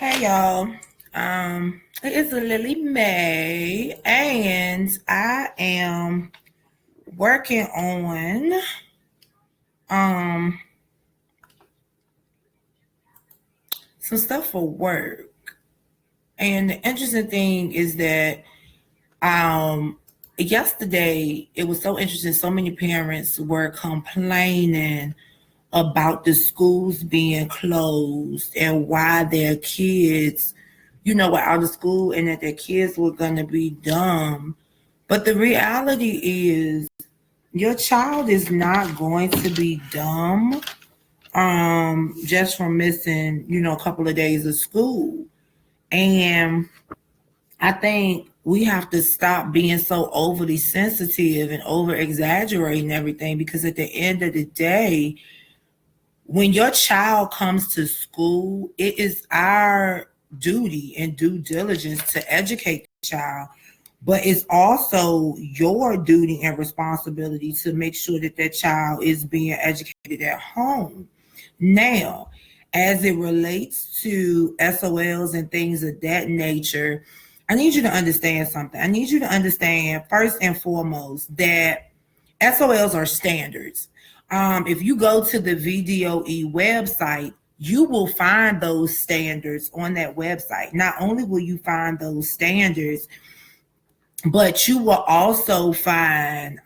Hey y'all. It is Lily May, and I am working on um some stuff for work. And the interesting thing is that yesterday it was so interesting. So many parents were complaining about the schools being closed and why their kids, were out of school and that their kids were going to be dumb. But the reality is, your child is not going to be dumb just from missing, a couple of days of school. And I think we have to stop being so overly sensitive and over exaggerating everything, because at the end of the day, when your child comes to school, it is our duty and due diligence to educate the child, but it's also your duty and responsibility to make sure that that child is being educated at home. Now, as it relates to SOLs and things of that nature, I need you to understand something. I need you to understand, first and foremost, that SOLs are standards. If you go to the VDOE website, you will find those standards on that website. Not only will you find those standards, but you will also find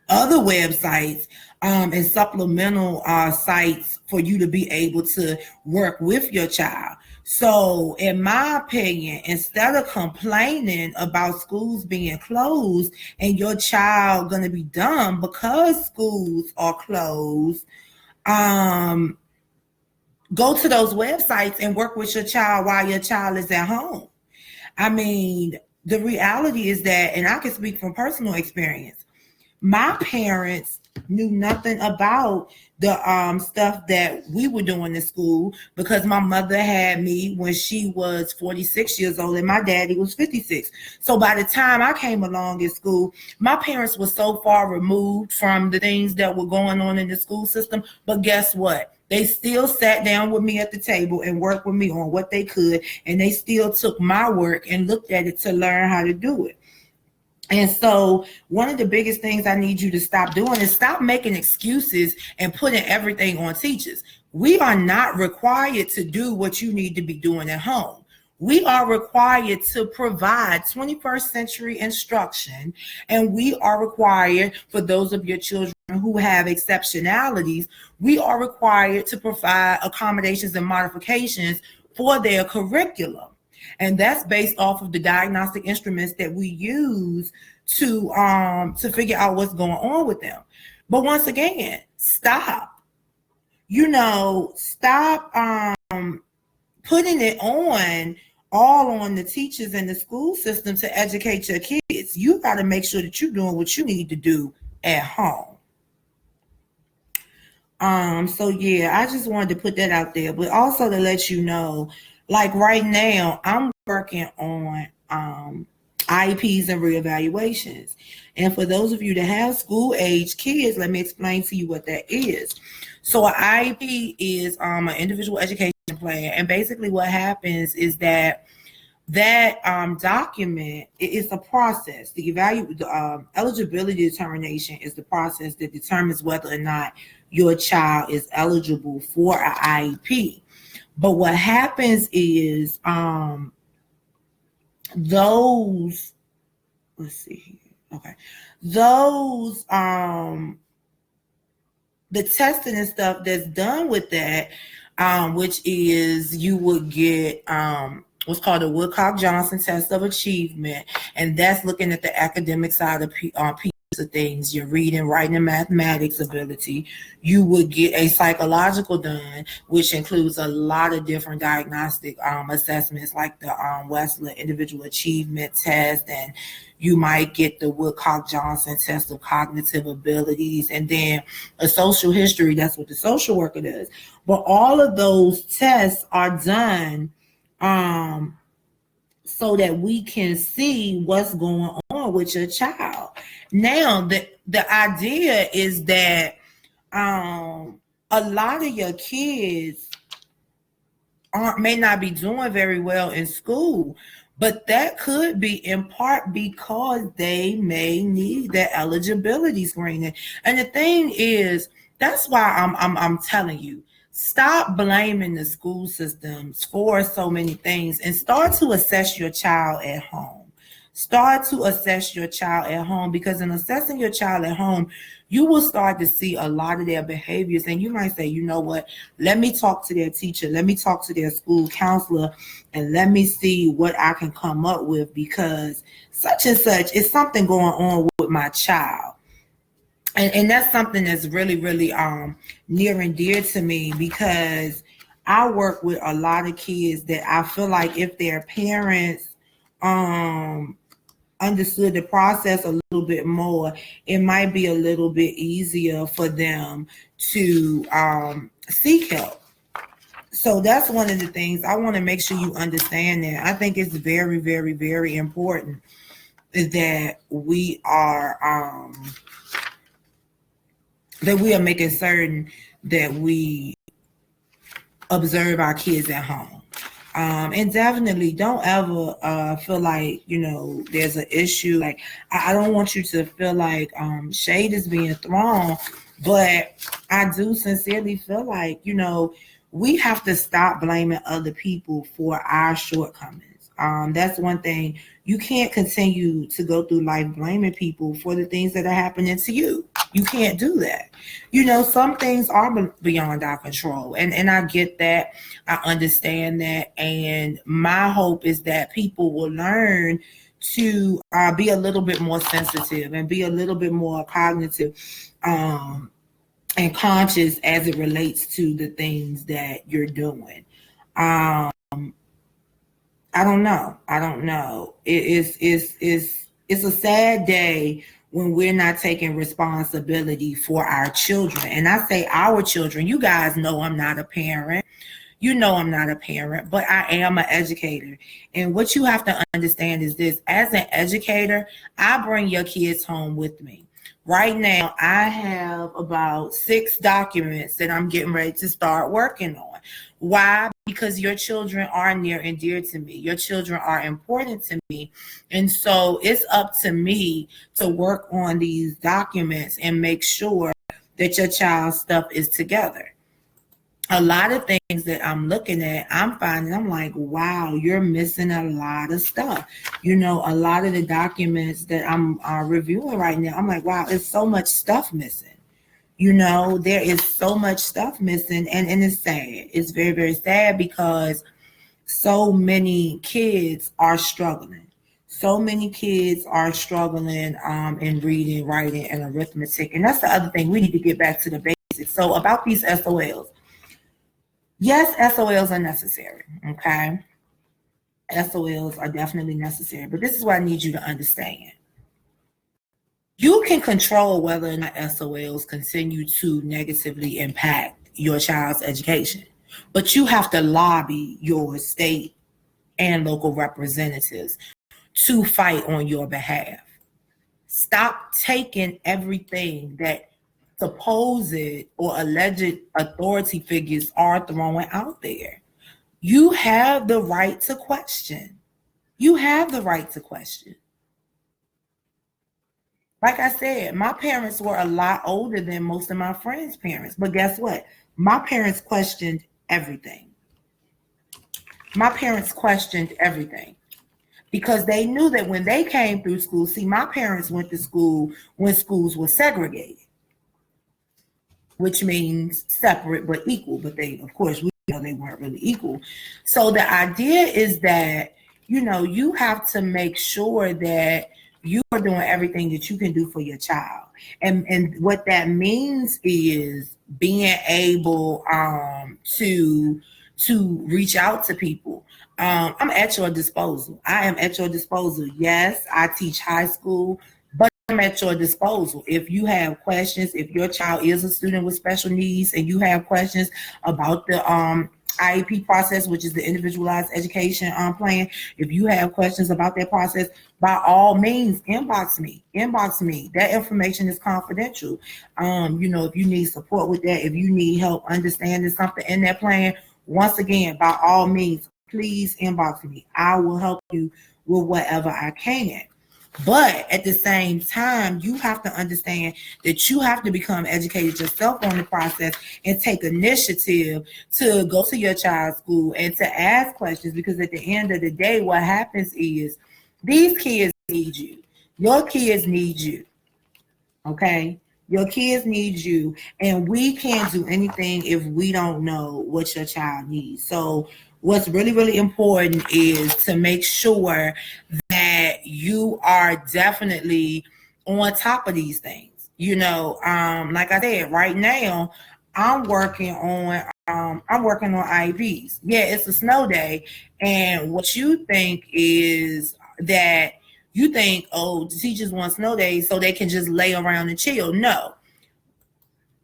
other websites and supplemental sites for you to be able to work with your child. So, in my opinion, instead of complaining about schools being closed and your child going to be dumb because schools are closed, go to those websites and work with your child while your child is at home. I mean, the reality is that, and I can speak from personal experience, my parents knew nothing about the stuff that we were doing in school, because my mother had me when she was 46 years old and my daddy was 56. So by the time I came along in school, my parents were so far removed from the things that were going on in the school system. But guess what? They still sat down with me at the table and worked with me on what they could, and they still took my work and looked at it to learn how to do it. And so one of the biggest things I need you to stop doing is stop making excuses and putting everything on teachers. We are not required to do what you need to be doing at home. We are required to provide 21st century instruction, and we are required, for those of your children who have exceptionalities, we are required to provide accommodations and modifications for their curriculum. And that's based off of the diagnostic instruments that we use to figure out what's going on with them. But once again, stop. Stop putting it all on the teachers and the school system to educate your kids. You got to make sure that you're doing what you need to do at home. So yeah, I just wanted to put that out there, but also to let you know, like right now, I'm working on IEPs and reevaluations. And for those of you that have school age kids, let me explain to you what that is. So an IEP is an individual education plan, and basically what happens is that document is a process. The eligibility determination is the process that determines whether or not your child is eligible for an IEP. But what happens is those, let's see here. Okay. Those the testing and stuff that's done with that, which is you would get what's called a Woodcock-Johnson test of achievement, and that's looking at the academic side of of things, your reading, writing, and mathematics ability. You would get a psychological done, which includes a lot of different diagnostic assessments, like the Westler Individual Achievement Test, and you might get the Woodcock-Johnson test of cognitive abilities, and then a social history. That's what the social worker does. But all of those tests are done so that we can see what's going on with your child. Now, the idea is that a lot of your kids may not be doing very well in school, but that could be in part because they may need that eligibility screening. And the thing is, that's why I'm telling you, stop blaming the school systems for so many things and start to assess your child at home. Start to assess your child at home, because in assessing your child at home, you will start to see a lot of their behaviors. And you might say, you know what, let me talk to their teacher, let me talk to their school counselor, and let me see what I can come up with, because such and such is something going on with my child. And that's something that's really, really near and dear to me, because I work with a lot of kids that I feel like if their parents understood the process a little bit more, it might be a little bit easier for them to seek help. So that's one of the things I want to make sure you understand. That I think it's very, very, very important that we are making certain that we observe our kids at home. And definitely don't ever feel like, there's an issue. Like, I don't want you to feel like shade is being thrown, but I do sincerely feel like, we have to stop blaming other people for our shortcomings. That's one thing. You can't continue to go through life blaming people for the things that are happening to you. You can't do that. Some things are beyond our control. And I get that. I understand that. And my hope is that people will learn to be a little bit more sensitive and be a little bit more cognitive and conscious as it relates to the things that you're doing. I don't know. It's a sad day when we're not taking responsibility for our children. And I say our children. You guys know I'm not a parent. You know I'm not a parent, but I am an educator. And what you have to understand is this: as an educator, I bring your kids home with me. Right now, I have about 6 documents that I'm getting ready to start working on. Why? Because your children are near and dear to me. Your children are important to me. And so it's up to me to work on these documents and make sure that your child's stuff is together. A lot of things that I'm looking at, I'm finding, I'm like, wow, you're missing a lot of stuff. A lot of the documents that I'm reviewing right now, I'm like, wow, there's so much stuff missing. There is so much stuff missing, and it's sad. It's very, very sad, because so many kids are struggling. So many kids are struggling in reading, writing, and arithmetic. And that's the other thing. We need to get back to the basics. So about these SOLs. Yes, SOLs are necessary, okay? SOLs are definitely necessary, but this is what I need you to understand. You can control whether or not SOLs continue to negatively impact your child's education, but you have to lobby your state and local representatives to fight on your behalf. Stop taking everything that supposed or alleged authority figures are throwing out there. You have the right to question. You have the right to question. Like I said, my parents were a lot older than most of my friends' parents. But guess what? My parents questioned everything. My parents questioned everything. Because they knew that when they came through school, see, my parents went to school when schools were segregated, which means separate but equal. But they, of course, we know they weren't really equal. So the idea is that, you have to make sure that you are doing everything that you can do for your child. And what that means is being able to reach out to people. I'm at your disposal. I am at your disposal. Yes, I teach high school, but I'm at your disposal. If you have questions, if your child is a student with special needs and you have questions about the IEP process, which is the individualized education plan, if you have questions about that process, by all means, inbox me. That information is confidential. If you need support with that, if you need help understanding something in that plan, Once again, by all means, please inbox me. I will help you with whatever I can. But at the same time, you have to understand that you have to become educated yourself on the process and take initiative to go to your child's school and to ask questions, because at the end of the day, what happens is these kids need you. Your kids need you. Okay? Your kids need you, and we can't do anything if we don't know what your child needs. So what's really, really important is to make sure that you are definitely on top of these things. Like I said, right now I'm working on IEPs. Yeah, it's a snow day, and what you think is that you think, oh, the teachers want snow days so they can just lay around and chill. No.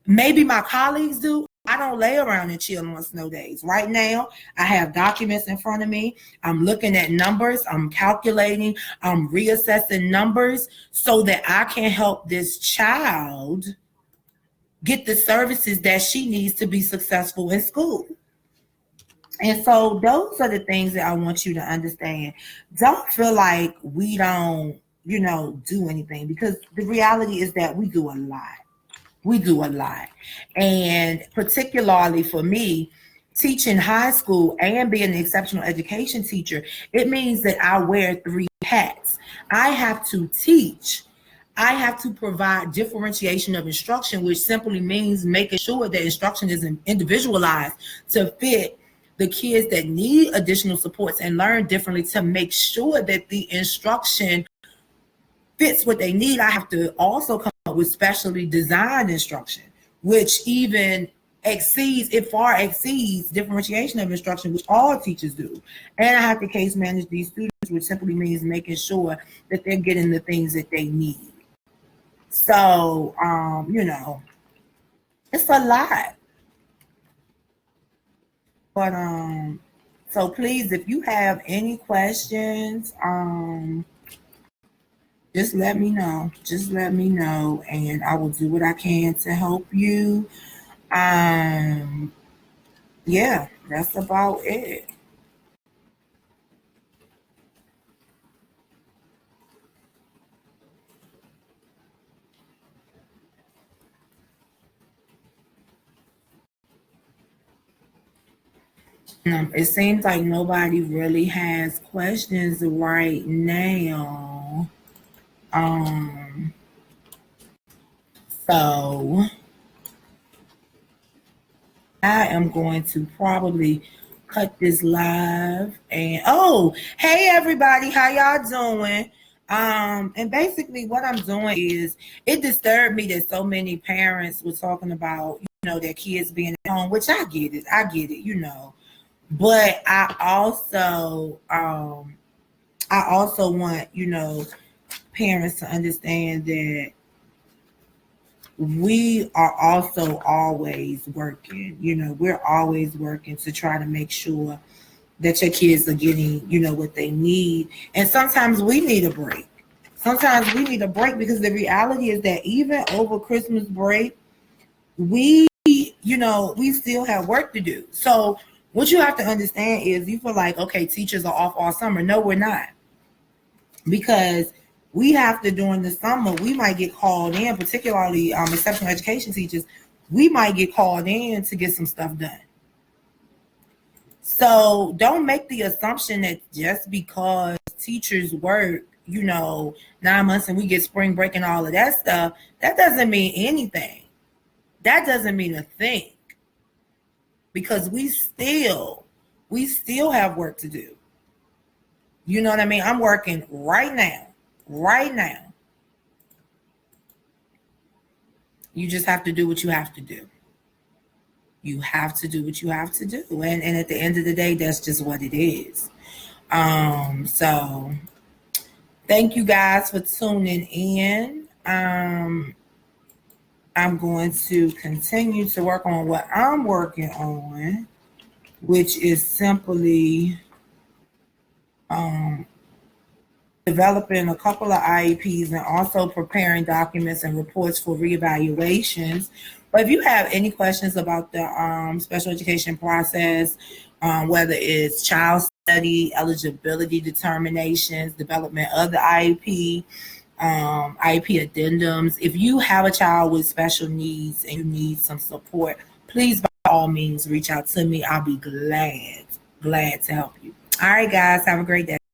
Maybe my colleagues do. I don't lay around and chill on snow days. Right now, I have documents in front of me. I'm looking at numbers. I'm calculating. I'm reassessing numbers so that I can help this child get the services that she needs to be successful in school. And so those are the things that I want you to understand. Don't feel like we don't, do anything, because the reality is that we do a lot. We do a lot. And particularly for me, teaching high school and being an exceptional education teacher, it means that I wear 3 hats. I have to teach. I have to provide differentiation of instruction, which simply means making sure that instruction is individualized to fit the kids that need additional supports and learn differently, to make sure that the instruction fits what they need. I have to also come up with specially designed instruction, which far exceeds differentiation of instruction, which all teachers do. And I have to case manage these students, which simply means making sure that they're getting the things that they need. So, it's a lot. But so please, if you have any questions, just let me know. Just let me know, and I will do what I can to help you. Yeah, that's about it. It seems like nobody really has questions right now. So I am going to probably cut this live. And hey everybody, how y'all doing? And basically what I'm doing is, it disturbed me that so many parents were talking about, their kids being at home, which I get it. But I also want, parents to understand that we are also always working. We're always working to try to make sure that your kids are getting, what they need. And sometimes we need a break. Because the reality is that even over Christmas break, we still have work to do. So what you have to understand is, you feel like, okay, teachers are off all summer. No, we're not. Because we have to, during the summer, we might get called in, particularly exceptional education teachers, we might get called in to get some stuff done. So don't make the assumption that just because teachers work, 9 months and we get spring break and all of that stuff, that doesn't mean anything. That doesn't mean a thing. Because we still have work to do. You know what I mean? I'm working right now. You just have to do what you have to do. You have to do what you have to do. And at the end of the day, that's just what it is. So thank you guys for tuning in. I'm going to continue to work on what I'm working on, which is simply developing a couple of IEPs and also preparing documents and reports for reevaluations But if you have any questions about the special education process, whether it's child study, eligibility determinations, development of the IEP, IEP addendums, if you have a child with special needs and you need some support, please by all means reach out to me. I'll be glad to help you. All right, guys, have a great day.